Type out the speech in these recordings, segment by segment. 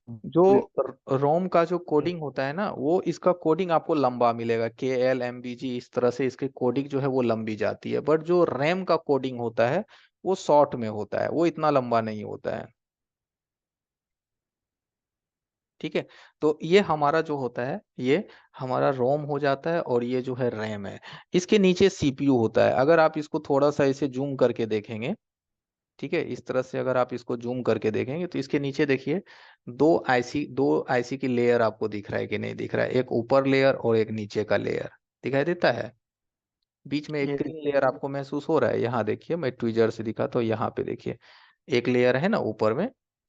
जो रोम का जो कोडिंग होता है ना, वो इसका कोडिंग आपको लंबा मिलेगा, KL MBG, इस तरह से इसकी कोडिंग जो है वो लंबी जाती है। बट जो रैम का कोडिंग होता है वो शॉर्ट में होता है, वो इतना लंबा नहीं होता है। ठीक है। तो ये हमारा जो होता है, ये हमारा रोम हो जाता है, और ये जो है रैम है। इसके नीचे CPU होता है। अगर आप इसको थोड़ा सा इसे जूम करके देखेंगे, ठीक है, इस तरह से अगर आप इसको जूम करके देखेंगे तो इसके नीचे देखिए, दो आईसी की लेयर आपको दिख रहा है कि नहीं दिख रहा है? एक ऊपर लेयर और एक नीचे का लेयर दिखाई देता है। बीच में एक ये ग्रीन लेयर आपको महसूस हो रहा है? यहाँ देखिए, मैं ट्विजर से दिखा तो यहाँ पे देखिए, एक लेयर है ना ऊपर में,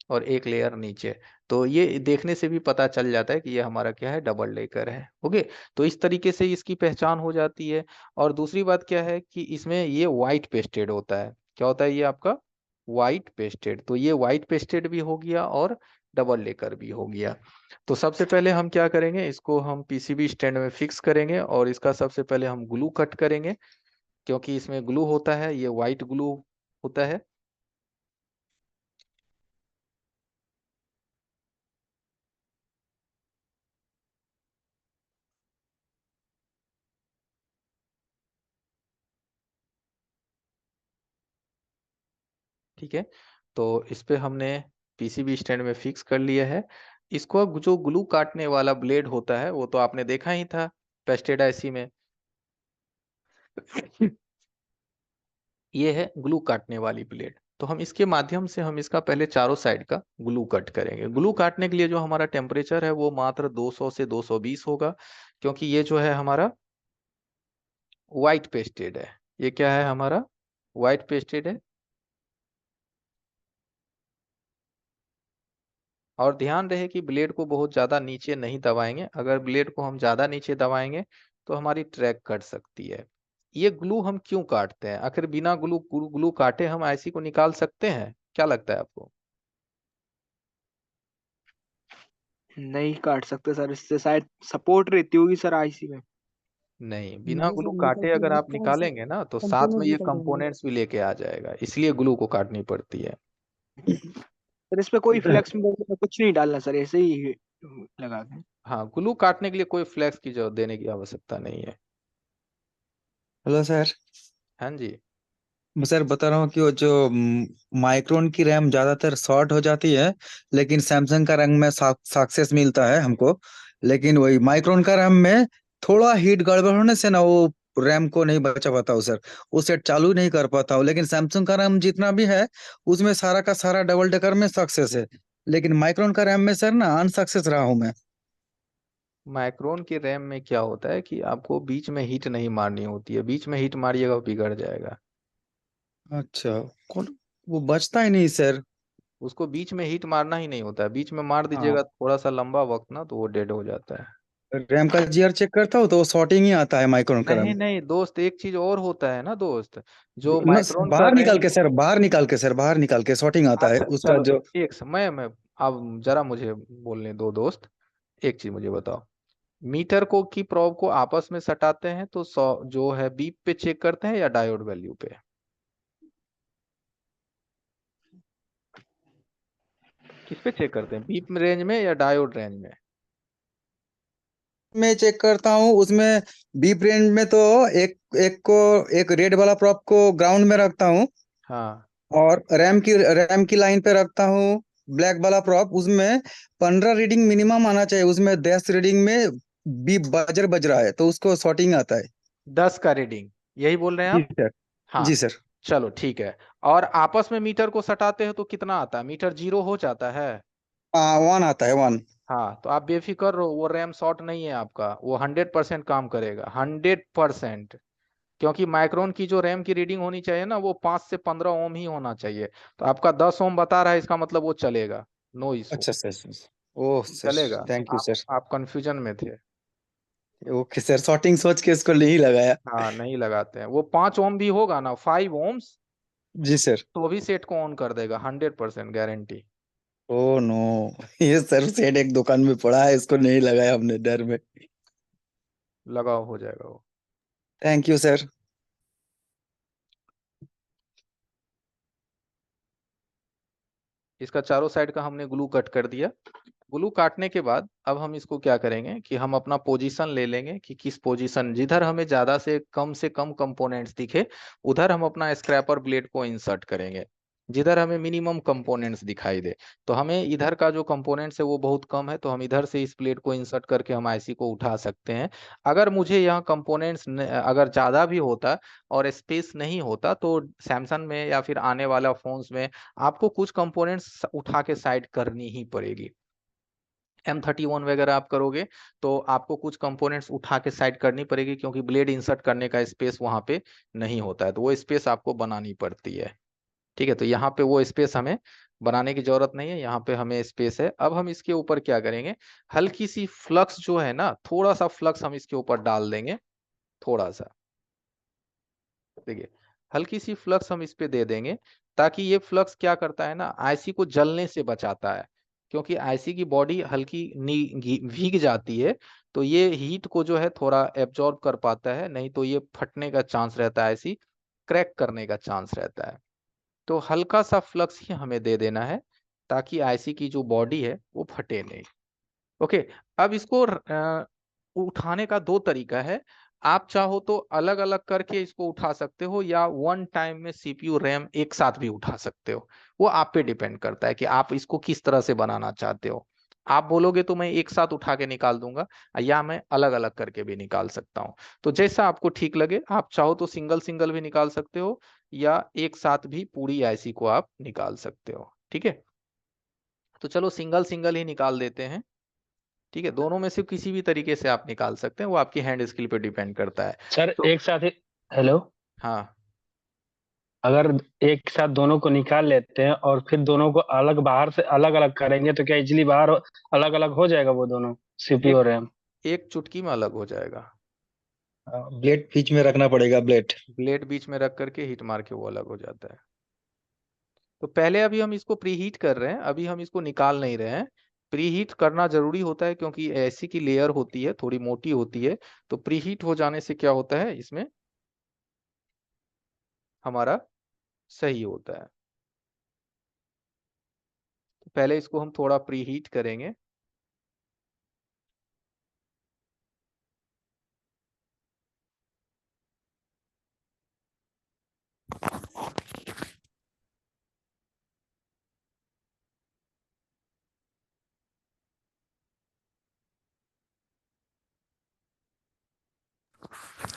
और एक लेयर नीचे। तो ये देखने से भी पता चल जाता है कि ये हमारा क्या है, डबल डेकर है। ओके। तो इस तरीके से इसकी पहचान हो जाती है। और दूसरी बात क्या है कि इसमें ये वाइट पेस्टेड होता है। क्या होता है ये आपका? White pasted. तो ये वाइट पेस्टेड भी हो गया और डबल डेकर भी हो गया। तो सबसे पहले हम क्या करेंगे, इसको हम PCB स्टैंड में फिक्स करेंगे, और इसका सबसे पहले हम ग्लू कट करेंगे, क्योंकि इसमें ग्लू होता है, ये वाइट ग्लू होता है। ठीक है। तो इस पे हमने PCB स्टैंड में फिक्स कर लिया है। इसको अब जो ग्लू काटने वाला ब्लेड होता है वो तो आपने देखा ही था पेस्टेड आईसी में। ये है ग्लू काटने वाली ब्लेड। तो हम इसके माध्यम से हम इसका पहले चारों साइड का ग्लू कट करेंगे। ग्लू काटने के लिए जो हमारा टेम्परेचर है वो मात्र 200 से 220 होगा, क्योंकि ये जो है हमारा व्हाइट पेस्टेड है। ये क्या है हमारा? व्हाइट पेस्टेड है। और ध्यान रहे कि ब्लेड को बहुत ज़्यादा नीचे नहीं दबाएंगे। अगर ब्लेड को हम ज़्यादा नीचे दबाएंगे तो हमारी ट्रैक कट सकती है। ये ग्लू हम क्यों काटते हैं? आखिर बिना ग्लू ग्लू ग्लू काटे हम आईसी को निकाल सकते हैं? क्या लगता है आपको? नहीं काट सकते सर, इससे शायद सपोर्ट रहती होगी सर आईसी में। नहीं, बिना नहीं ग्लू सर, निकल काटे के अगर आप इलेक्ट्रॉन से निकालेंगे ना तो साथ में कंपोनेंट ये निकल जाएंगे। कंपोनेंट्स भी लेके आ जाएगा, इसलिए ग्लू को काटनी पड़ती है। सर इस पे कोई फ्लेक्स में कुछ नहीं डालना सर, ऐसे ही लगा के। हाँ, ग्लू काटने के लिए कोई फ्लेक्स की जरूरत देने की आवश्यकता नहीं है। Hello sir. हाँ जी। मैं सर बता रहा हूँ कि वो जो माइक्रोन की रैम ज्यादातर शॉर्ट हो जाती है, लेकिन सैमसंग का रैम में सक्सेस मिलता है हमको। लेकिन वही माइक्रोन का रैम में थोड़ा हीट गड़बड़ होने से ना वो रैम को नहीं बचा पाता हूँ सर। वो सेट चालू नहीं कर पाता हूँ। लेकिन सैमसंग का रैम जितना भी है उसमें सारा का सारा डबल डेकर में सक्सेस है। लेकिन माइक्रोन का रैम में सर ना अनसक्सेस रहा हूँ मैं। माइक्रोन की रैम में क्या होता है कि आपको बीच में हीट नहीं मारनी होती है। बीच में हीट मारिएगा वो बिगड़ जाएगा। अच्छा। कौन? वो बचता ही नहीं सर। उसको बीच में हीट मारना ही नहीं होता है। बीच में मार हाँ। दीजिएगा थोड़ा सा लंबा वक्त ना, तो वो डेड हो जाता है। रैम का जीआर चेक करता हूँ तो वो शॉर्टिंग ही आता है माइक्रोन का नहीं रैम। नहीं दोस्त, एक चीज और होता है ना दोस्त, जो माइक्रोन का बाहर निकाल रैम। के सर, बाहर निकाल के सर, बाहर निकाल के शॉर्टिंग आता है अच्छा उसका चलो, जो। एक समय में, अब जरा मुझे बोलने दो दोस्त। एक चीज मुझे बताओ, मीटर को की प्रोब को आपस में सटाते हैं तो जो है बीप पे चेक करते हैं या डायोड वैल्यू पे? किस पे चेक करते हैं, बीप रेंज में या डायोड रेंज में? मैं चेक करता हूँ उसमें। बीप रेंज में तो एक एक को एक रेड वाला प्रॉप को ग्राउंड में रखता हूँ। हाँ। और रैम की लाइन पे रखता हूँ ब्लैक वाला प्रॉप। उसमें 15 रीडिंग मिनिमम आना चाहिए। उसमें 10 रीडिंग में बीप बजर बज रहा है तो उसको शॉर्टिंग आता है। 10 का रीडिंग, यही बोल रहे हैं जी आप? सर। हाँ। जी सर। चलो ठीक है। और आपस में मीटर को सटाते हो तो कितना आता है? मीटर जीरो हो जाता है। हाँ, 1 आता है, 1। हाँ, तो आप बेफिक्र रहो, वो रैम शॉर्ट नहीं है आपका, वो 100% काम करेगा, 100%। क्योंकि माइक्रोन की जो रैम की रीडिंग होनी चाहिए ना, वो 5 से 15 ओम ही होना चाहिए। तो आपका 10 ओम बता रहा है, इसका मतलब वो चलेगा। No issue. अच्छा सर सर। Oh sir. चलेगा। थैंक यू आप सर। आप कंफ्यूजन में थे। ओके सर, शॉर्टिंग सोच के इसको नहीं लगाया। हाँ, नहीं लगाते हैं। वो 5 ओम भी होगा ना, 5 ओम्स, जी सर। तो भी सेट को ऑन कर देगा, 100% गारंटी। Oh no. ये सर सेट एक दुकान में पड़ा है, इसको नहीं लगाया हमने डर में। लगाओ, हो जाएगा वो। Thank you sir. इसका चारों साइड का हमने ग्लू कट कर दिया। ब्लू काटने के बाद अब हम इसको क्या करेंगे कि हम अपना पोजीशन ले लेंगे कि किस पोजीशन, जिधर हमें ज्यादा से कम कंपोनेंट्स दिखे उधर हम अपना स्क्रैपर ब्लेड को इंसर्ट करेंगे। जिधर हमें मिनिमम कंपोनेंट्स दिखाई दे, तो हमें इधर का जो कंपोनेंट्स है वो बहुत कम है, तो हम इधर से इस प्लेट को इंसर्ट करके हम आईसी को उठा सकते हैं। अगर मुझे यहाँ कंपोनेंट्स अगर ज्यादा भी होता और स्पेस नहीं होता, तो सैमसंग में या फिर आने वाला फोन्स में आपको कुछ कंपोनेंट्स उठा के साइड करनी ही पड़ेगी। M31 वगैरह आप करोगे तो आपको कुछ कंपोनेंट्स उठा के साइड करनी पड़ेगी, क्योंकि ब्लेड इंसर्ट करने का स्पेस वहां पे नहीं होता है, तो वो स्पेस आपको बनानी पड़ती है। ठीक है, तो यहाँ पे वो स्पेस हमें बनाने की जरूरत नहीं है, यहाँ पे हमें स्पेस है। अब हम इसके ऊपर क्या करेंगे, हल्की सी फ्लक्स जो है ना, थोड़ा सा फ्लक्स हम इसके ऊपर डाल देंगे, थोड़ा सा। देखिए, हल्की सी फ्लक्स हम इस पे दे देंगे, ताकि ये फ्लक्स क्या करता है ना, आईसी को जलने से बचाता है। क्योंकि आईसी की बॉडी हल्की भीग जाती है, तो ये हीट को जो है थोड़ा एब्जॉर्ब कर पाता है, नहीं तो ये फटने का चांस रहता है, आईसी क्रैक करने का चांस रहता है। तो हल्का सा फ्लक्स ही हमें दे देना है, ताकि आईसी की जो बॉडी है वो फटे नहीं। ओके। अब इसको उठाने का दो तरीका है। आप चाहो तो अलग अलग करके इसको उठा सकते हो, या वन टाइम में सीपीयू रैम एक साथ भी उठा सकते हो। वो आप पे डिपेंड करता है कि आप इसको किस तरह से बनाना चाहते हो। आप बोलोगे तो मैं एक साथ उठा के निकाल दूंगा, या मैं अलग अलग करके भी निकाल सकता हूँ। तो जैसा आपको ठीक लगे, आप चाहो तो सिंगल सिंगल भी निकाल सकते हो, या एक साथ भी पूरी आईसी को आप निकाल सकते हो। ठीक है, तो चलो सिंगल सिंगल ही निकाल देते हैं। ठीक है, दोनों में से किसी भी तरीके से आप निकाल सकते हैं, वो आपकी हैंड स्किल पे डिपेंड करता है। सर तो एक साथ ही, हेलो, हाँ, अगर एक साथ दोनों को निकाल लेते हैं और फिर दोनों को अलग बाहर से अलग अलग करेंगे तो क्या इजीली बाहर अलग अलग हो जाएगा वो दोनों, सीपीयू एक और रैम? एक चुटकी में अलग हो जाएगा। ब्लेड बीच में रखना पड़ेगा, ब्लेड। ब्लेड बीच में रख करके हीट मार के वो अलग हो जाता है। तो पहले अभी हम इसको प्री हीट कर रहे हैं, अभी हम इसको निकाल नहीं रहे हैं। प्री हीट करना जरूरी होता है, क्योंकि ऐसी की लेयर होती है, थोड़ी मोटी होती है। तो प्री हीट हो जाने से क्या होता है, इसमें हमारा सही होता है। तो पहले इसको हम थोड़ा प्री हीट करेंगे।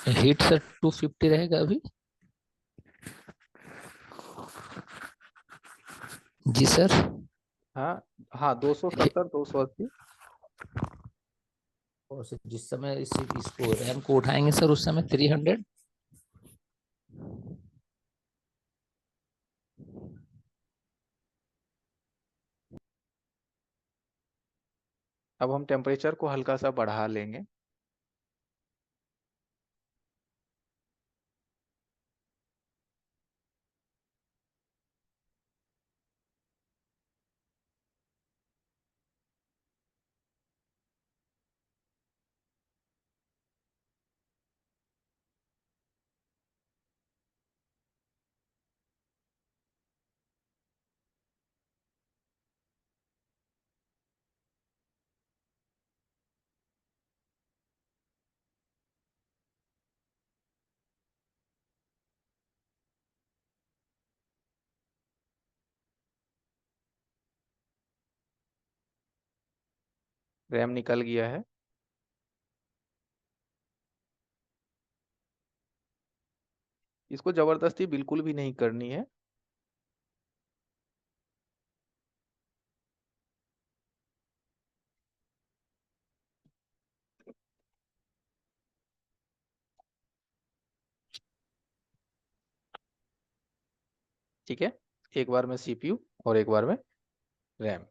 हीट सर 250 रहेगा अभी? जी सर। हाँ हाँ, 270 280। और जिस समय इसको रैम को उठाएंगे सर, उस समय 300। अब हम टेम्परेचर को हल्का सा बढ़ा लेंगे। रैम निकल गया है। इसको जबरदस्ती बिल्कुल भी नहीं करनी है। ठीक है, एक बार में सीपीयू और एक बार में रैम।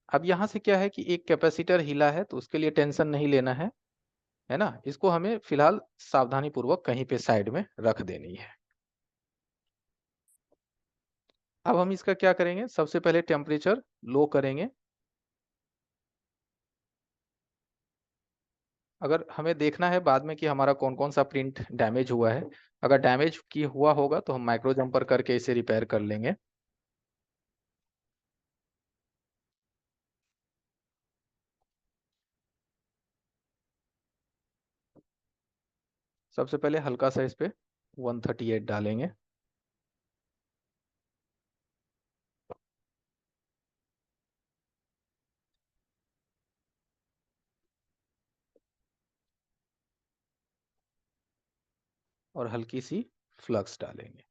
अब यहाँ से क्या है कि एक कैपेसिटर हिला है, तो उसके लिए टेंशन नहीं लेना है ना। इसको हमें फिलहाल सावधानी पूर्वक कहीं पे साइड में रख देनी है। अब हम इसका क्या करेंगे, सबसे पहले टेम्परेचर लो करेंगे। अगर हमें देखना है बाद में कि हमारा कौन कौन सा प्रिंट डैमेज हुआ है, अगर डैमेज की हुआ होगा तो हम माइक्रो जंपर करके इसे रिपेयर कर लेंगे। सबसे पहले हल्का सा इस पे 138 डालेंगे। और हल्की सी फ्लक्स डालेंगे।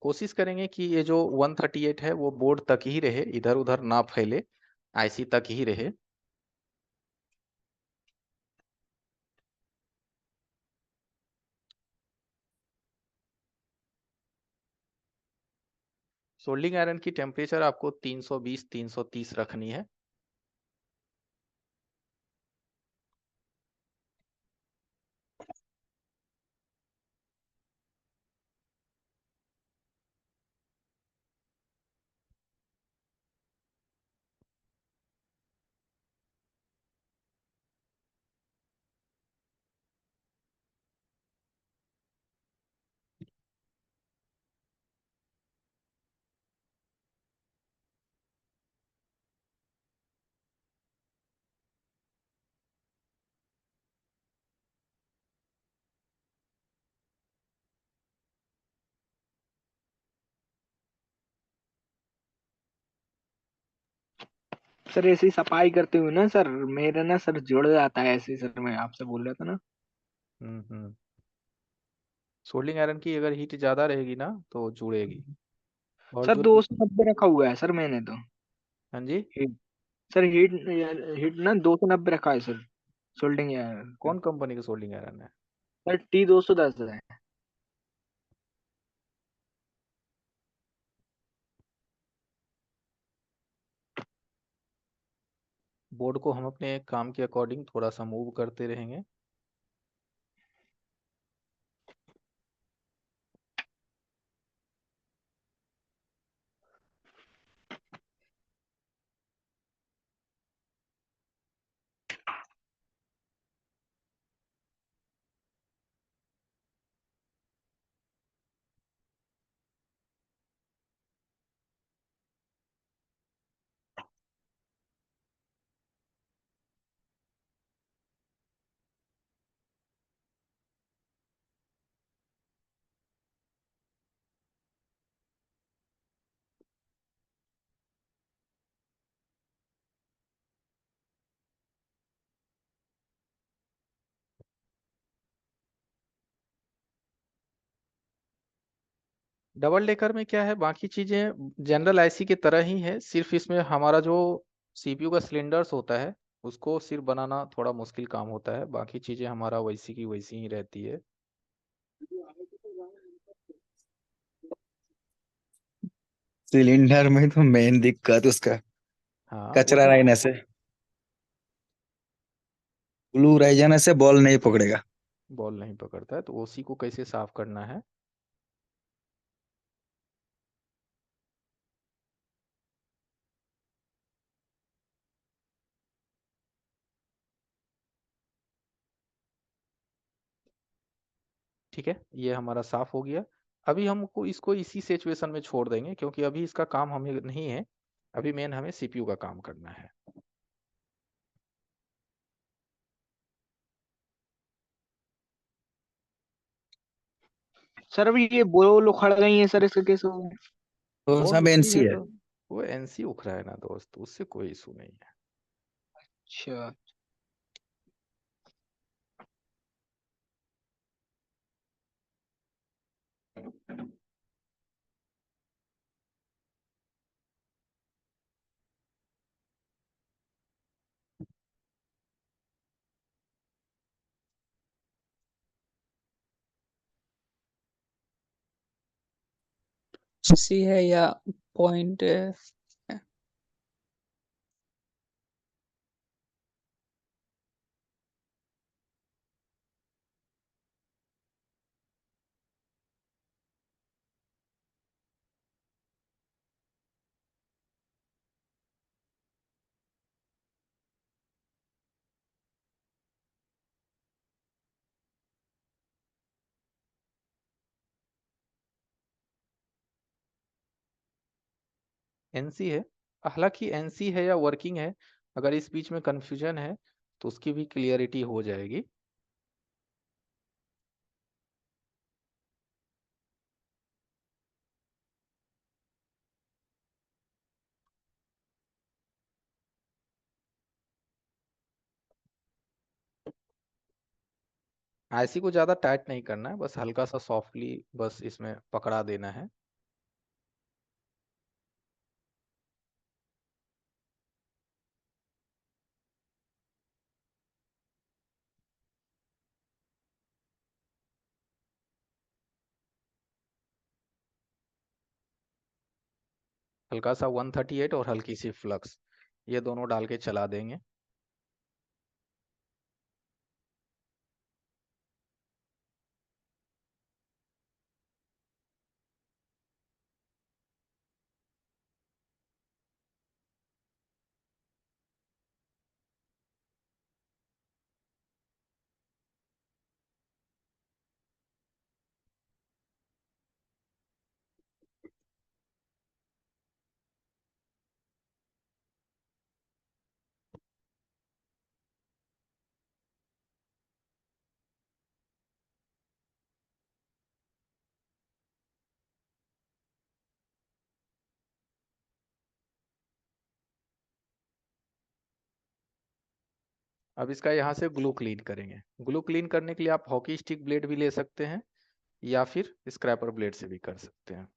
कोशिश करेंगे कि ये जो 138 है वो बोर्ड तक ही रहे, इधर उधर ना फैले, आईसी तक ही रहे। सोल्डिंग आयरन की टेम्परेचर आपको 320 330 रखनी है। सर ऐसी सफाई करते हुए ना सर, मेरा ना सर जुड़ जाता है ऐसे, सर मैं आपसे बोल रहा था ना। हम्म। सोल्डिंग आयरन की अगर हीट ज्यादा रहेगी ना तो जुड़ेगी। और सर जो 290 रखा हुआ है सर मैंने तो। हाँ जी, हीट सर, हीट हीट ना 290 रखा है सर, सोल्डिंग का। कौन कंपनी का सोल्डिंग आयरन है? सर T210 है। बोर्ड को हम अपने काम के अकॉर्डिंग थोड़ा सा मूव करते रहेंगे। डबल डेकर में क्या है, बाकी चीजें जनरल आईसी की तरह ही है, सिर्फ इसमें हमारा जो सीपीयू का सिलेंडर्स होता है उसको सिर्फ बनाना थोड़ा मुश्किल काम होता है, बाकी चीजें हमारा वैसी की वैसी ही रहती है। सिलेंडर में तो मेन दिक्कत उसका हाँ वो कचरा रहने से, ग्लू रह जाने से बॉल नहीं पकड़ेगा। बॉल नहीं पकड़ता है, तो उसी को कैसे साफ करना है। ठीक है, ये हमारा साफ हो गया। अभी हमको इसको इसी सिचुएशन में छोड़ देंगे क्योंकि अभी इसका काम हमें नहीं है, अभी मेन हमें सीपीयू का काम करना है। सर अभी ये बोल उखड़ गई है सर, इसका कैसे होगा? तो बॉल सब उखड़ी एनसी है है। तो वो एनसी उखड़ा है ना दोस्त, उससे कोई इशू नहीं है। अच्छा। सी है या पॉइंट है? एनसी है, हालांकि एनसी है या वर्किंग है, अगर इस बीच में कंफ्यूजन है तो उसकी भी क्लियरिटी हो जाएगी। आईसी को ज़्यादा टाइट नहीं करना है, बस हल्का सा सॉफ्टली बस इसमें पकड़ा देना है। हल्का सा 138 और हल्की सी फ्लक्स, ये दोनों डाल के चला देंगे। अब इसका यहाँ से ग्लू क्लीन करेंगे। ग्लू क्लीन करने के लिए आप हॉकी स्टिक ब्लेड भी ले सकते हैं या फिर स्क्रैपर ब्लेड से भी कर सकते हैं।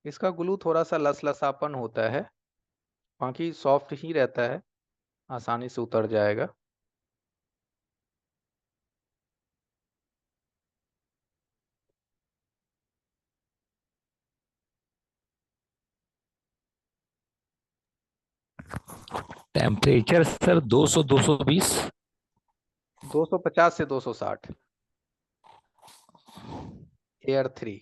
इसका ग्लू थोड़ा सा लसलसापन होता है, बाकी सॉफ्ट ही रहता है, आसानी से उतर जाएगा। Temperature sir 200 220। 250 से 260। एयर 3।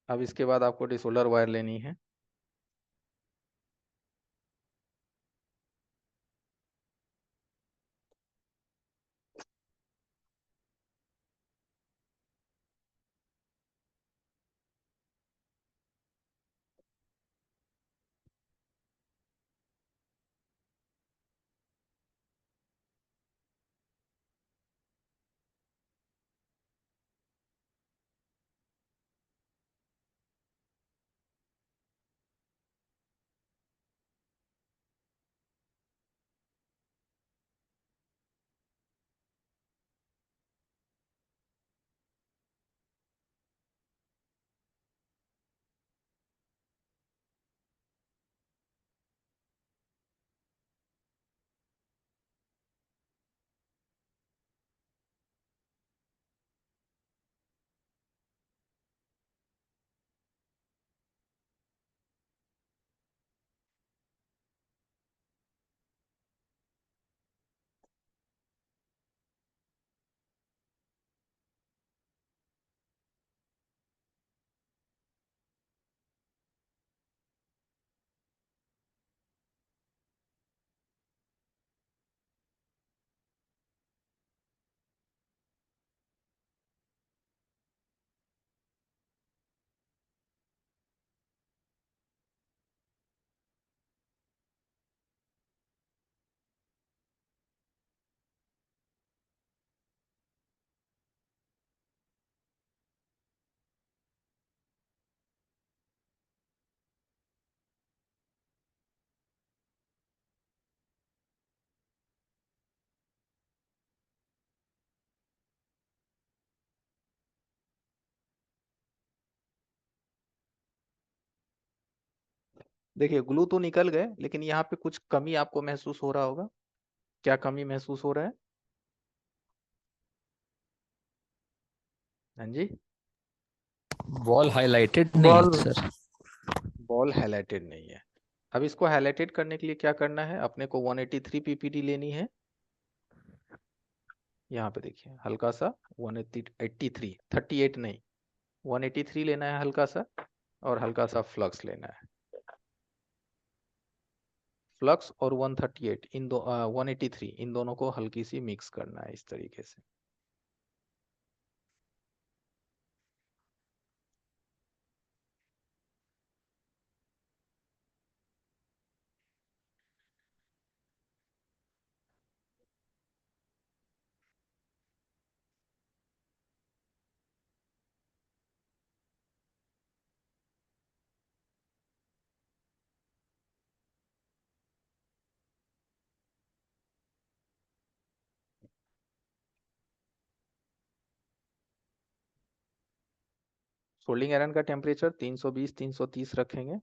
अब इसके बाद आपको डिसोलर वायर लेनी है। देखिए ग्लू तो निकल गए, लेकिन यहाँ पे कुछ कमी आपको महसूस हो रहा होगा। क्या कमी महसूस हो रहा है? हाँ जी। वॉल हाईलाइटेड नहीं है बॉल सर। बॉल हाईलाइटेड नहीं है। अब इसको हाईलाइटेड करने के लिए क्या करना है, अपने को 183 पीपीडी लेनी है। यहाँ पे देखिए हल्का सा 183, 38 नहीं, 183 लेना है हल्का सा, और हल्का सा फ्लक्स लेना है। फ्लक्स और 138 इन दो 183 इन दोनों को हल्की सी मिक्स करना है इस तरीके से। सोल्डिंग आयरन का टेम्परेचर 320 330 रखेंगे।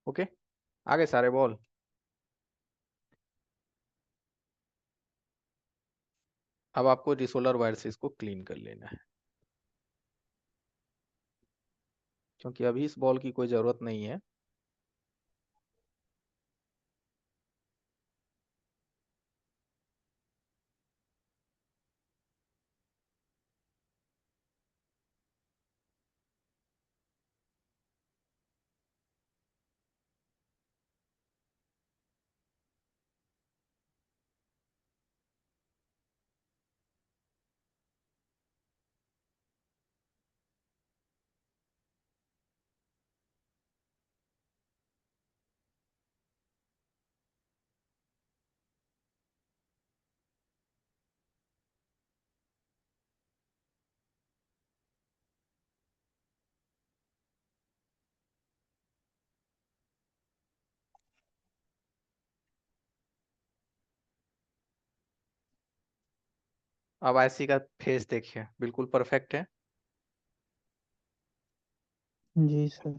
ओके, आगे सारे बॉल। अब आपको रिसोलर वायर से इसको क्लीन कर लेना है, क्योंकि अभी इस बॉल की कोई जरूरत नहीं है। अब आईसी का फेस देखिए, बिल्कुल परफेक्ट है। जी सर।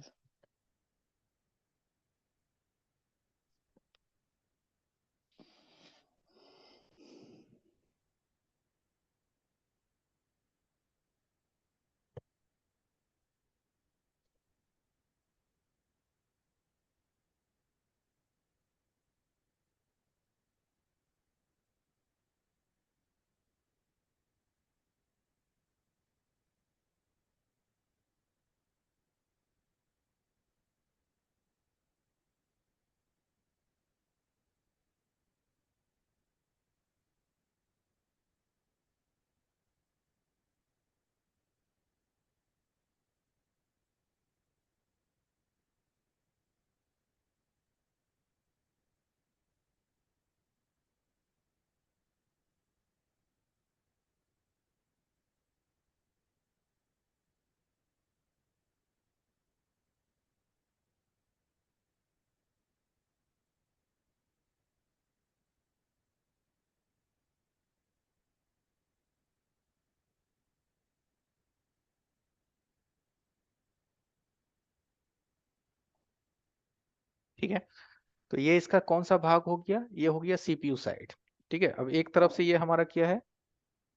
ठीक है, तो ये इसका कौन सा भाग हो गया, ये हो गया सीपीयू साइड। ठीक है, अब एक तरफ से ये हमारा क्या है,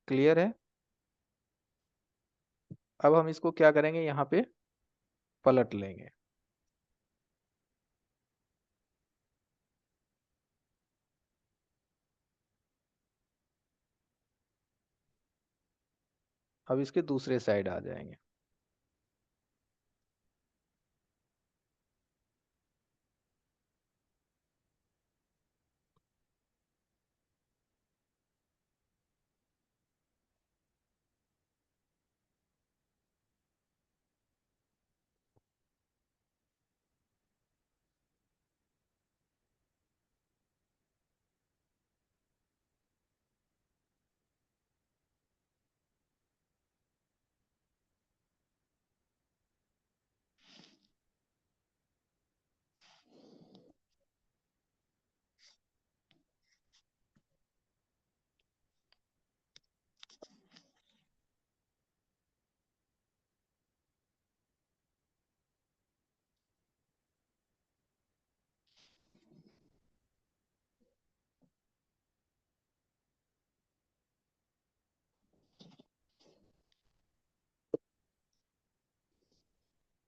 क्लियर है। अब हम इसको क्या करेंगे, यहाँ पे पलट लेंगे। अब इसके दूसरे साइड आ जाएंगे।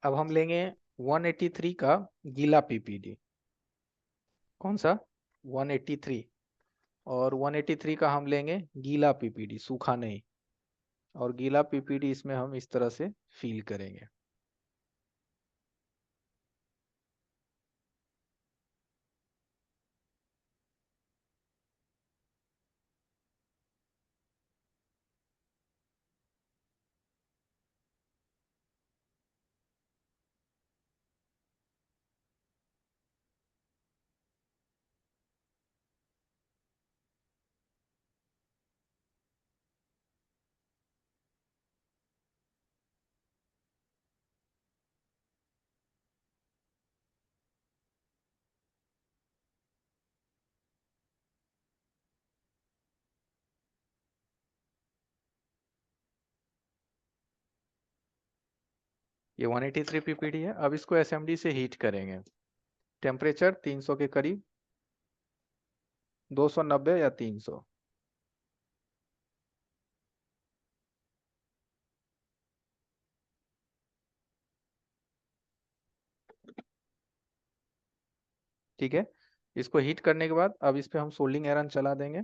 अब हम लेंगे 183 का गीला पीपीडी। कौन सा, 183, और 183 का हम लेंगे गीला पीपीडी, सूखा नहीं। और गीला पीपीडी इसमें हम इस तरह से फील करेंगे। ये 183 पीपीडी है। अब इसको एसएमडी से हीट करेंगे, टेम्परेचर 300 के करीब, 290 या 300। ठीक है, इसको हीट करने के बाद अब इस पे हम सोल्डिंग आयरन चला देंगे।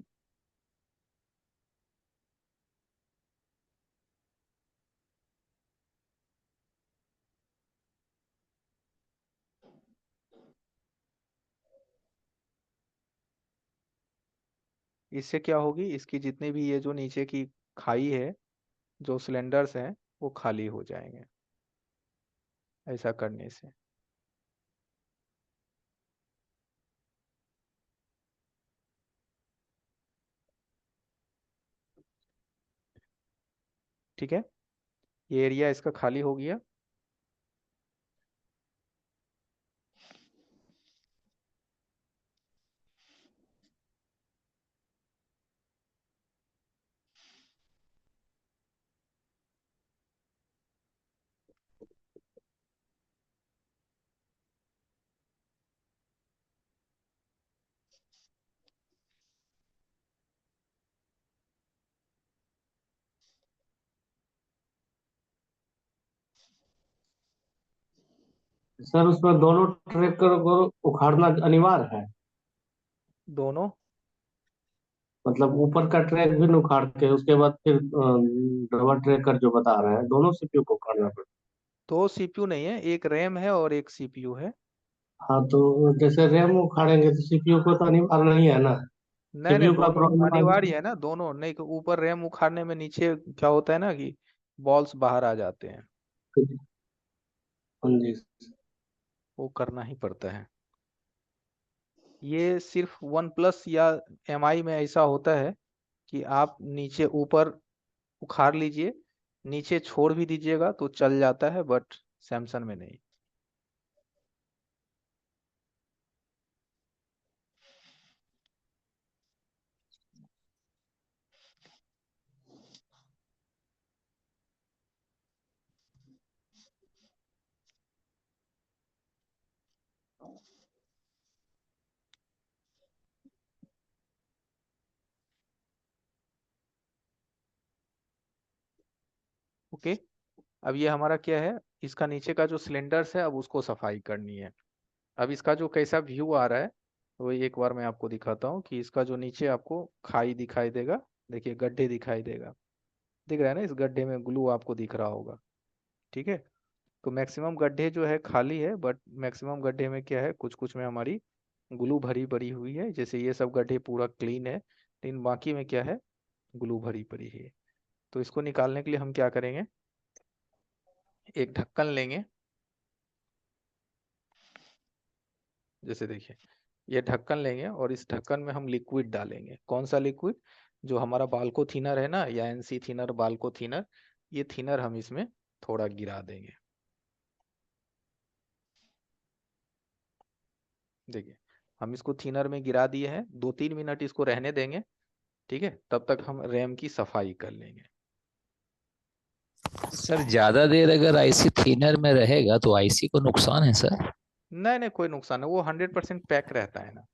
इससे क्या होगी, इसकी जितनी भी ये जो नीचे की खाई है, जो सिलेंडर्स हैं, वो खाली हो जाएंगे ऐसा करने से। ठीक है, ये एरिया इसका खाली हो गया। सर उसमें दोनों ट्रैक को उखाड़ना अनिवार्य है। दोनों, मतलब ऊपर का ट्रैक भी न उखाड़ के उसके बाद फिर डबल ट्रैकर जो बता रहे हैं दोनों सीपीयू को उखाड़ना पड़ता दो सीपीयू नहीं है, एक रैम है और एक सीपीयू है। है। हाँ तो जैसे रैम उखाड़ेंगे तो सीपीयू को तो अनिवार्य नहीं है ना। नहीं नहीं, सीपीयू का दोनों प्रॉब्लम आ अनिवार्य है ना, दोनों नहीं। कि ऊपर रैम उखाड़ने में नीचे क्या होता है ना कि बॉल्स बाहर आ जाते हैं, हाँ जी। वो करना ही पड़ता है। ये सिर्फ वन प्लस या एमआई में ऐसा होता है कि आप नीचे ऊपर उखाड़ लीजिए, नीचे छोड़ भी दीजिएगा तो चल जाता है, बट सैमसंग में नहीं। ओके। अब ये हमारा क्या है, इसका नीचे का जो सिलेंडर्स है अब उसको सफाई करनी है। अब इसका जो कैसा व्यू आ रहा है वो एक बार मैं आपको दिखाता हूँ कि इसका जो नीचे आपको खाई दिखाई देगा, देखिए गड्ढे दिखाई देगा, दिख रहा है ना, इस गड्ढे में ग्लू आपको दिख रहा होगा। ठीक है। तो मैक्सिमम गड्ढे जो है खाली है, बट मैक्सिमम गड्ढे में क्या है, कुछ कुछ में हमारी ग्लू भरी पड़ी हुई है। जैसे ये सब गड्ढे पूरा क्लीन है, लेकिन बाकी में क्या है, ग्लू भरी पड़ी है। तो इसको निकालने के लिए हम क्या करेंगे, एक ढक्कन लेंगे। जैसे देखिए ये ढक्कन लेंगे और इस ढक्कन में हम लिक्विड डालेंगे। कौन सा लिक्विड, जो हमारा बाल्को थिनर है ना, या एनसी थिनर, बाल्को थिनर, ये थिनर हम इसमें थोड़ा गिरा देंगे। देखिए हम इसको थिनर में गिरा दिए हैं, 2-3 मिनट इसको रहने देंगे। ठीक है, तब तक हम रैम की सफाई कर लेंगे। सर ज्यादा देर अगर आईसी थिनर में रहेगा तो आईसी को नुकसान है सर? नहीं नहीं, कोई नुकसान नहीं, वो 100% पैक रहता है ना,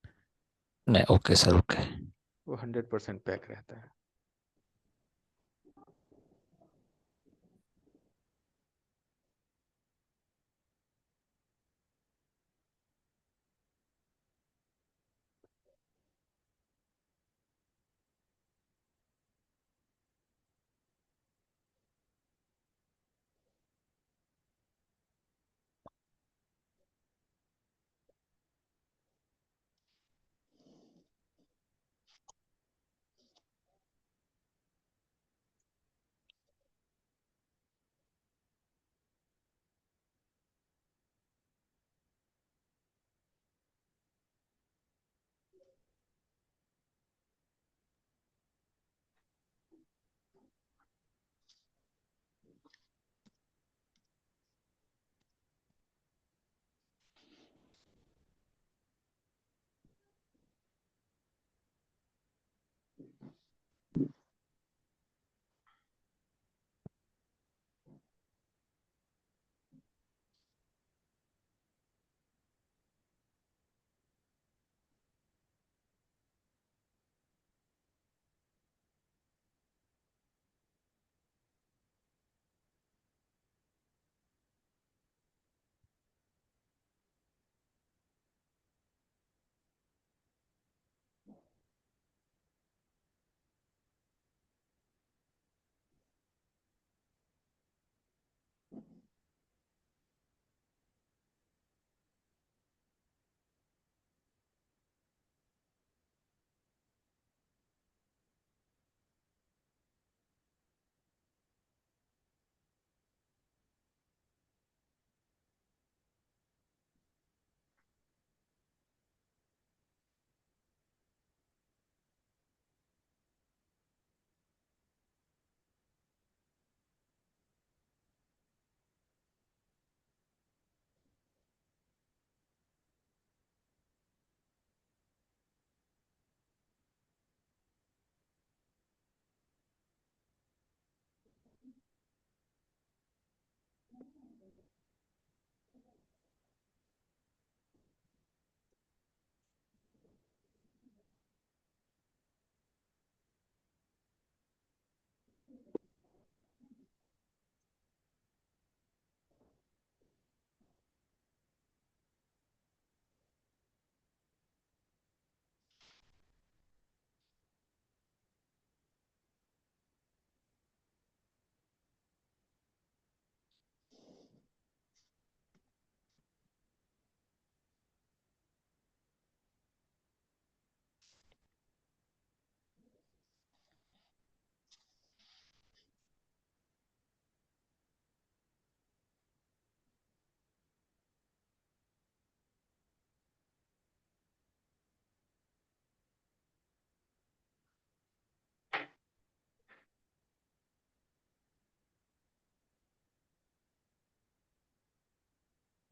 नहीं, ओके सर, ओके। वो 100% पैक रहता है।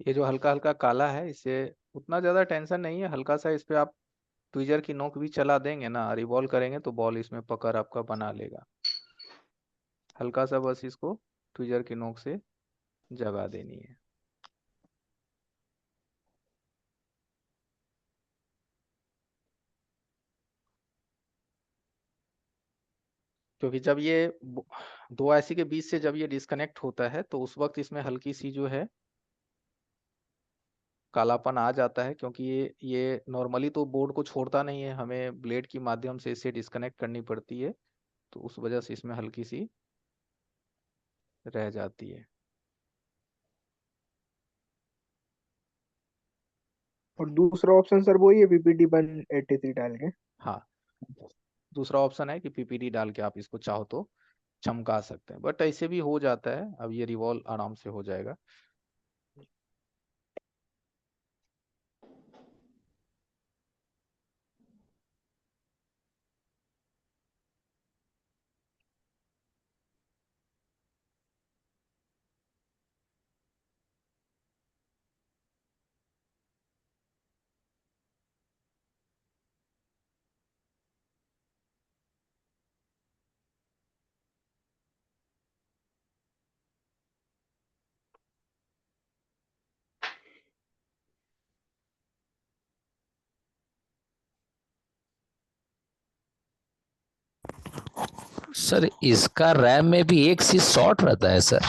ये जो हल्का हल्का काला है, इससे उतना ज्यादा टेंशन नहीं है। हल्का सा इस पे आप ट्विजर की नोक भी चला देंगे ना, रिवॉल्व करेंगे तो बॉल इसमें पकड़ आपका बना लेगा। हल्का सा बस इसको ट्विजर की नोक से जगा देनी है। क्योंकि जब ये दो आईसी के बीच से जब ये डिस्कनेक्ट होता है तो उस वक्त इसमें हल्की सी जो है कालापन आ जाता है, क्योंकि ये नॉर्मली तो बोर्ड को छोड़ता नहीं है, हमें ब्लेड की माध्यम से इसे डिस्कनेक्ट करनी पड़ती है, तो उस वजह से इसमें हल्की सी रह जाती है। और दूसरा ऑप्शन सर वही है पीपीटी 183 डाल के। हाँ, दूसरा ऑप्शन है कि पीपीडी डाल के आप इसको चाहो तो चमका सकते हैं, बट ऐसे भी हो जाता है। अब ये रिवॉल्व आराम से हो जाएगा। सर इसका रैम में भी एक सी शॉर्ट रहता है सर,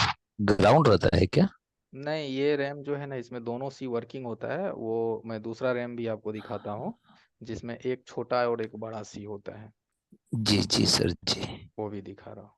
ग्राउंड रहता है क्या? नहीं, ये रैम जो है ना, इसमें दोनों सी वर्किंग होता है। वो मैं दूसरा रैम भी आपको दिखाता हूँ, जिसमें एक छोटा और एक बड़ा सी होता है, जी जी सर जी। वो भी दिखा रहा हूँ।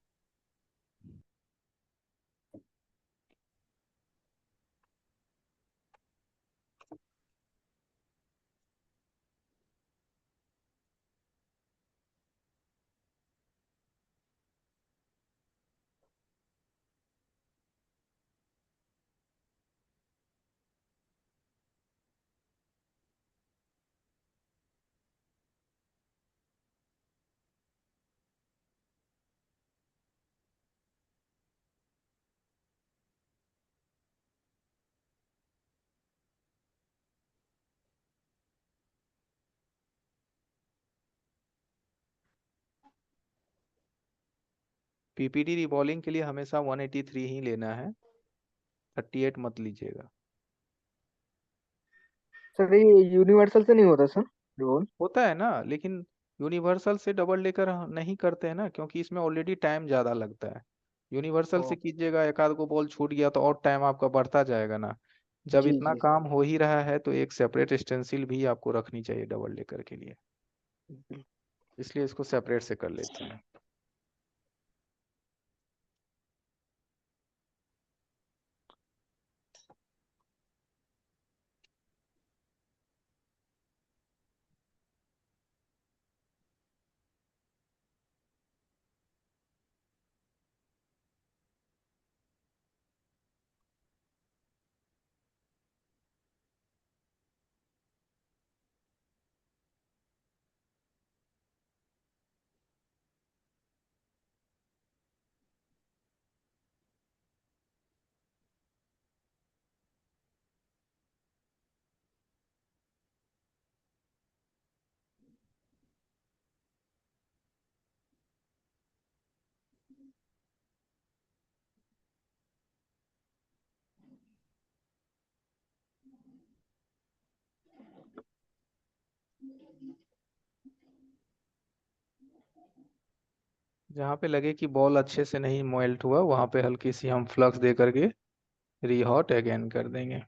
पीपीडी रिवॉल्विंग के लिए हमेशा 183 ही लेना है, 38 मत लीजिएगा। सर ये यूनिवर्सल से नहीं होता सर रोल? होता है ना, लेकिन यूनिवर्सल से डबल लेकर नहीं करते हैं ना, क्योंकि इसमें ऑलरेडी टाइम ज़्यादा लगता है। यूनिवर्सल से ओ, कीजिएगा, एक आध को बॉल छूट गया तो और टाइम आपका बढ़ता जाएगा ना। जब जी इतना जी काम हो ही रहा है तो एक सेपरेट स्टेंसिल भी आपको रखनी चाहिए डबल लेकर के लिए, सर। इसलिए इसको सेपरेट से कर लेते हैं। जहाँ पे लगे कि बॉल अच्छे से नहीं मोल्ट हुआ, वहाँ पे हल्की सी हम फ्लक्स दे करके रीहॉट अगेन कर देंगे।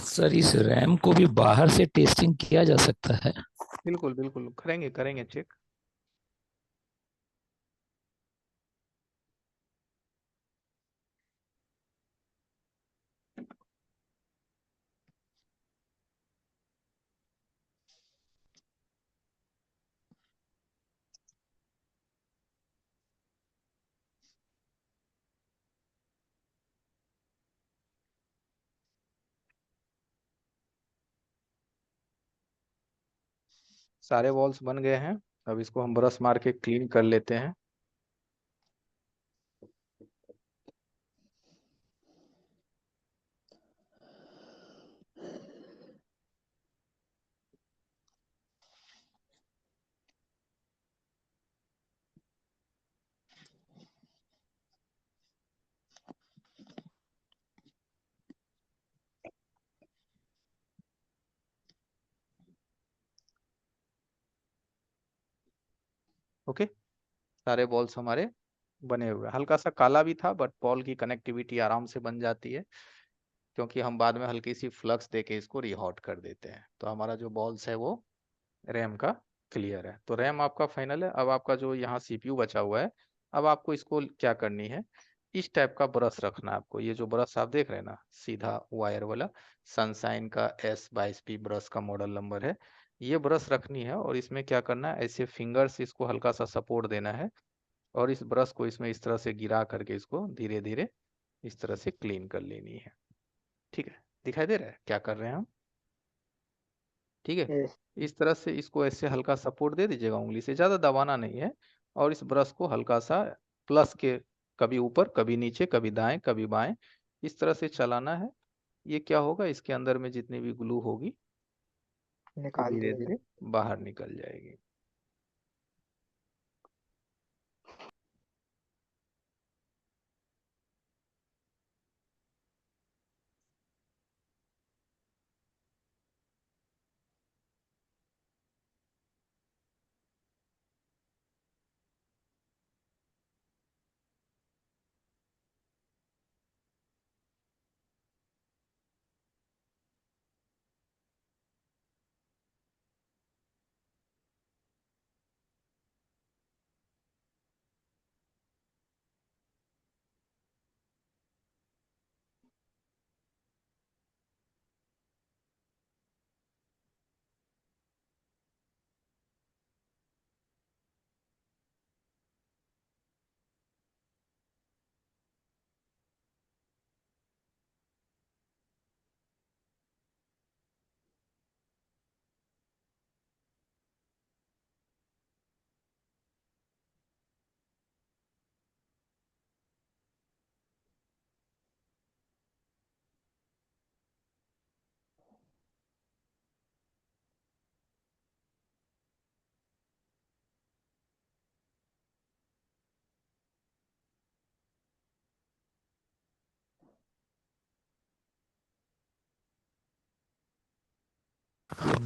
सर इस रैम को भी बाहर से टेस्टिंग किया जा सकता है? बिल्कुल बिल्कुल, करेंगे करेंगे चेक। सारे वॉल्स बन गए हैं। अब इसको हम ब्रश मार के क्लीन कर लेते हैं। ओके, सारे बॉल्स हमारे बने हुए हैं। हल्का सा काला भी था, बट बॉल की कनेक्टिविटी आराम से बन जाती है, क्योंकि हम बाद में हल्की सी फ्लक्स देके इसको रिहॉट कर देते हैं। तो हमारा जो बॉल्स है वो रैम का क्लियर है। तो रैम आपका फाइनल है। अब आपका जो यहाँ सीपीयू बचा हुआ है, अब आपको इसको क्या करनी है, इस टाइप का ब्रश रखना है आपको। ये जो ब्रश आप देख रहे हैं ना, सीधा वायर वाला, सनशाइन का S22P ब्रश का मॉडल नंबर है, ये ब्रश रखनी है। और इसमें क्या करना है, ऐसे फिंगर से इसको हल्का सा सपोर्ट देना है, और इस ब्रश को इसमें इस तरह से गिरा करके इसको धीरे धीरे इस तरह से क्लीन कर लेनी है। ठीक है, दिखाई दे रहा है क्या कर रहे हैं हम? ठीक है, यस। इस तरह से इसको ऐसे हल्का सपोर्ट दे दीजिएगा, उंगली से, ज्यादा दबाना नहीं है। और इस ब्रश को हल्का सा प्लस के, कभी ऊपर कभी नीचे, कभी दाएं कभी बाएं, इस तरह से चलाना है। ये क्या होगा, इसके अंदर में जितनी भी ग्लू होगी वो निकाल धीरे दिया धीरे बाहर निकल जाएगी।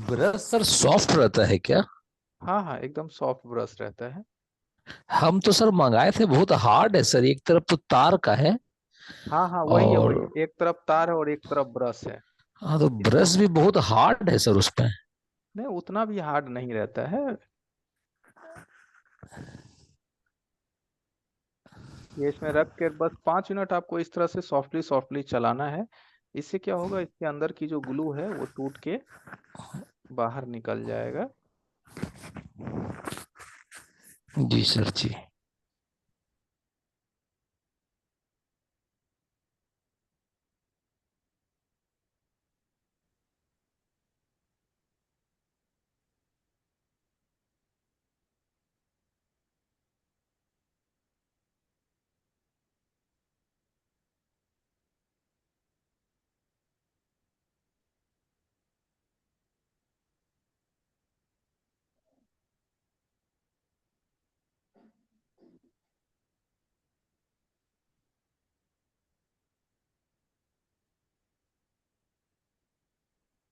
ब्रश सर सॉफ्ट रहता है क्या? हाँ हाँ, एकदम सॉफ्ट ब्रश रहता है। हम तो सर मंगाए थे, बहुत हार्ड है सर, एक तरफ तो तार का है हाँ हाँ, वही है, वही और एक तरफ तार है और एक तरफ ब्रश है। हाँ, तो इसको ब्रश भी बहुत हार्ड है सर उस पे। नहीं, उतना भी हार्ड नहीं रहता है। ये इसमें रख के बस 5 मिनट आपको इस तरह से सॉफ्टली सॉफ्टली चलाना है। इससे क्या होगा, इसके अंदर की जो ग्लू है वो टूट के बाहर निकल जाएगा। जी सर जी।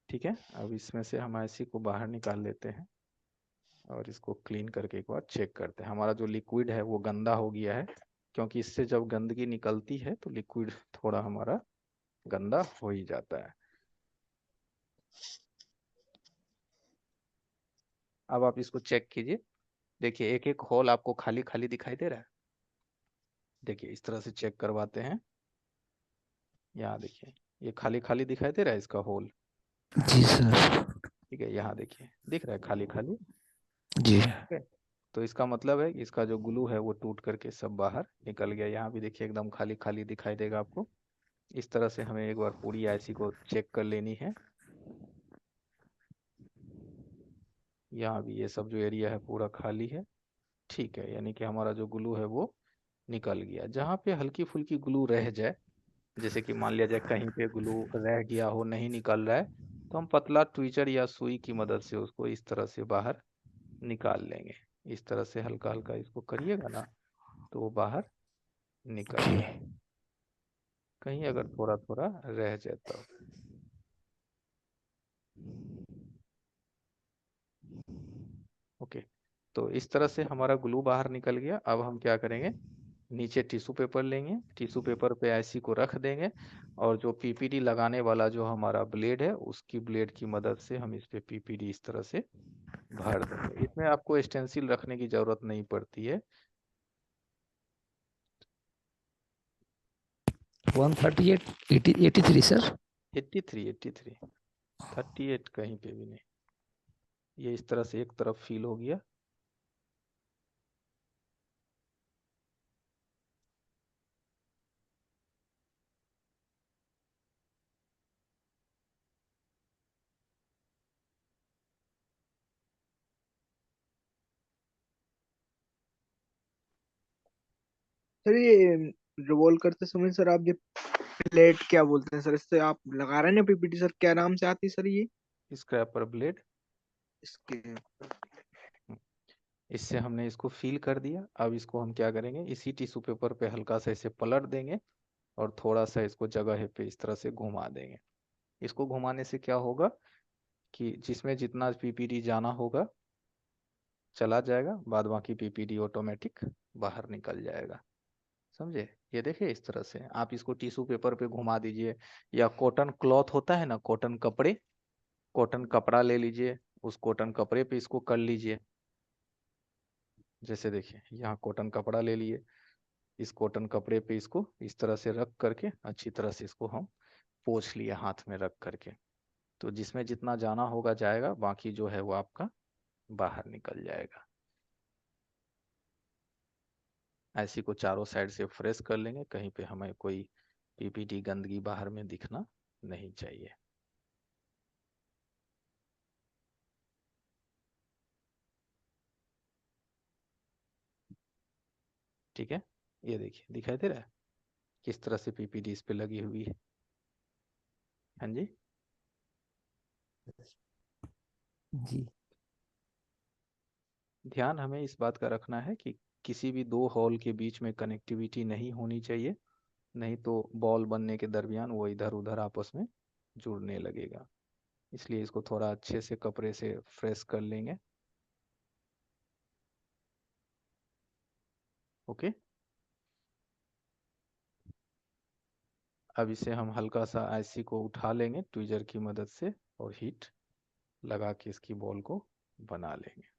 ठीक है, अब इसमें से हम ऐसी को बाहर निकाल लेते हैं और इसको क्लीन करके एक बार चेक करते हैं। हमारा जो लिक्विड है वो गंदा हो गया है, क्योंकि इससे जब गंदगी निकलती है तो लिक्विड थोड़ा हमारा गंदा हो ही जाता है। अब आप इसको चेक कीजिए। देखिए, एक एक होल आपको खाली खाली दिखाई दे रहा है। देखिए, इस तरह से चेक करवाते हैं। यहाँ देखिए, ये खाली खाली दिखाई दे रहा है इसका होल। जी सर। ठीक है, यहाँ देखिए, दिख रहा है खाली खाली। जी। ठीक है, तो इसका मतलब है कि इसका जो ग्लू है वो टूट करके सब बाहर निकल गया। यहाँ भी देखिए एकदम खाली खाली दिखाई देगा आपको। इस तरह से हमें एक बार पूरी आईसी को चेक कर लेनी है। यहाँ भी ये सब जो एरिया है पूरा खाली है। ठीक है, यानी कि हमारा जो ग्लू है वो निकल गया। जहाँ पे हल्की फुल्की ग्लू रह जाए, जैसे कि मान लिया जाए कहीं पे ग्लू रह गया हो, नहीं निकल रहा है, तो हम पतला ट्विचर या सुई की मदद से उसको इस तरह से बाहर निकाल लेंगे। इस तरह से हल्का हल्का इसको करिएगा ना, तो वो बाहर निकल जी। जाए। कहीं अगर थोड़ा थोड़ा रह जाए तो ओके। तो इस तरह से हमारा ग्लू बाहर निकल गया। अब हम क्या करेंगे, नीचे टिश्यू पेपर लेंगे, टिश्यू पेपर पे ऐसी को रख देंगे, और जो पीपीडी लगाने वाला जो हमारा ब्लेड है, उसकी ब्लेड की मदद से हम इस पे पीपीडी इस तरह से भर देंगे। इसमें आपको स्टेंसिल रखने की जरूरत नहीं पड़ती है। 138 83 सर। 83 38 कहीं पे भी नहीं। ये इस तरह से एक तरफ फील हो गया। सर ये रिवॉल्व करते समय सर आप ये प्लेट क्या बोलते हैं सर, इससे आप लगा रहे हैं ना पीपीटी, सर क्या नाम से आती है सर ये स्क्रैपर ब्लेड। इसके? इससे हमने इसको फील कर दिया। अब इसको हम क्या करेंगे, इसी टिश्यू पेपर पे हल्का सा इसे पलट देंगे, और थोड़ा सा इसको जगह पे इस तरह से घुमा देंगे। इसको घुमाने से क्या होगा कि जिसमें जितना पीपीडी जाना होगा चला जाएगा, बाद बाकी पीपीडी ऑटोमेटिक बाहर निकल जाएगा। समझे? ये देखिए, इस तरह से आप इसको टिश्यू पेपर पे घुमा दीजिए, या कॉटन क्लॉथ होता है ना, कॉटन कपड़े, कॉटन कपड़ा ले लीजिए, उस कॉटन कपड़े पे इसको कर लीजिए। जैसे देखिए, यहाँ कॉटन कपड़ा ले लिए, इस कॉटन कपड़े पे इसको इस तरह से रख करके अच्छी तरह से इसको हम पोंछ लिए हाथ में रख करके। तो जिसमें जितना जाना होगा जाएगा, बाकी जो है वो आपका बाहर निकल जाएगा। ऐसी को चारों साइड से फ्रेश कर लेंगे, कहीं पे हमें कोई पीपीटी गंदगी बाहर में दिखना नहीं चाहिए। ठीक है, ये देखिए दिखाई दे रहा है किस तरह से पीपीटी इस पे लगी हुई है। हाँ जी। जी। ध्यान हमें इस बात का रखना है कि किसी भी दो हॉल के बीच में कनेक्टिविटी नहीं होनी चाहिए, नहीं तो बॉल बनने के दरमियान वो इधर उधर आपस में जुड़ने लगेगा। इसलिए इसको थोड़ा अच्छे से कपड़े से फ्रेश कर लेंगे। ओके। अब इसे हम हल्का सा आईसी को उठा लेंगे ट्विजर की मदद से, और हीट लगा के इसकी बॉल को बना लेंगे।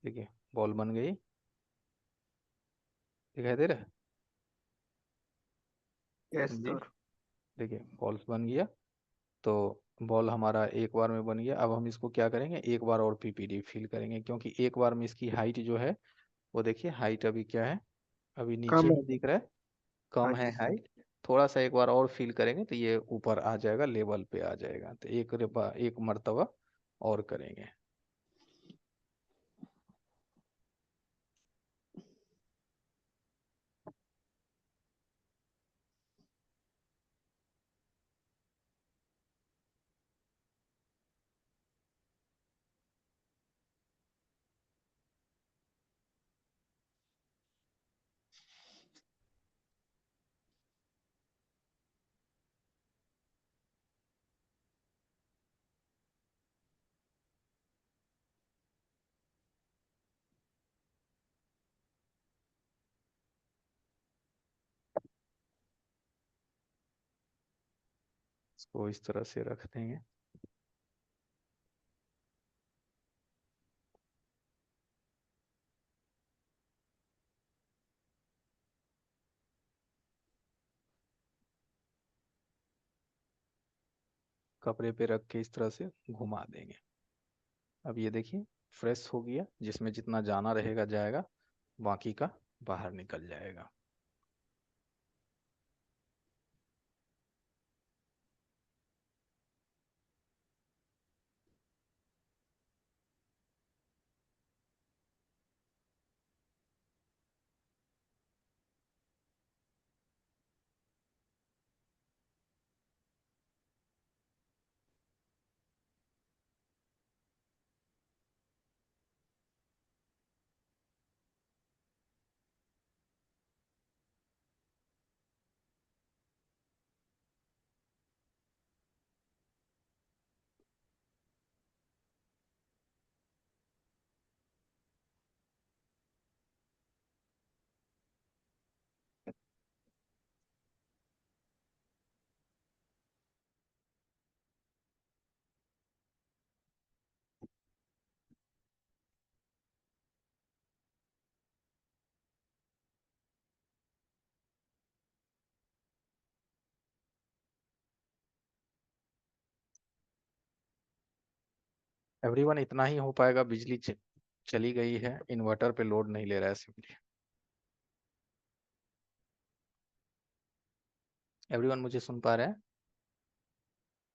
देखिए बॉल बन गई, दिखाई दे रहा है? यस जी। सर। देखिए बॉल्स बन गया। तो बॉल हमारा एक बार में बन गया। अब हम इसको क्या करेंगे, एक बार और पीपीडी फिल करेंगे, क्योंकि एक बार में इसकी हाइट जो है वो देखिए, हाइट अभी क्या है, अभी नीचे कम ही है। दिख रहा है, हाँ कम जी है सर। हाइट। थोड़ा सा एक बार और फिल करेंगे तो ये ऊपर आ जाएगा, लेवल पे आ जाएगा। तो एक मर्तबा और करेंगे। इसको इस तरह से रख देंगे। कपड़े पे रख के इस तरह से घुमा देंगे। अब ये देखिए फ्रेश हो गया, जिसमें जितना जाना रहेगा जाएगा, बाकी का बाहर निकल जाएगा। एवरीवन इतना ही हो पाएगा, बिजली चली गई है, इन्वर्टर पे लोड नहीं ले रहा है सिंपली। एवरीवन मुझे सुन पा रहे हैं?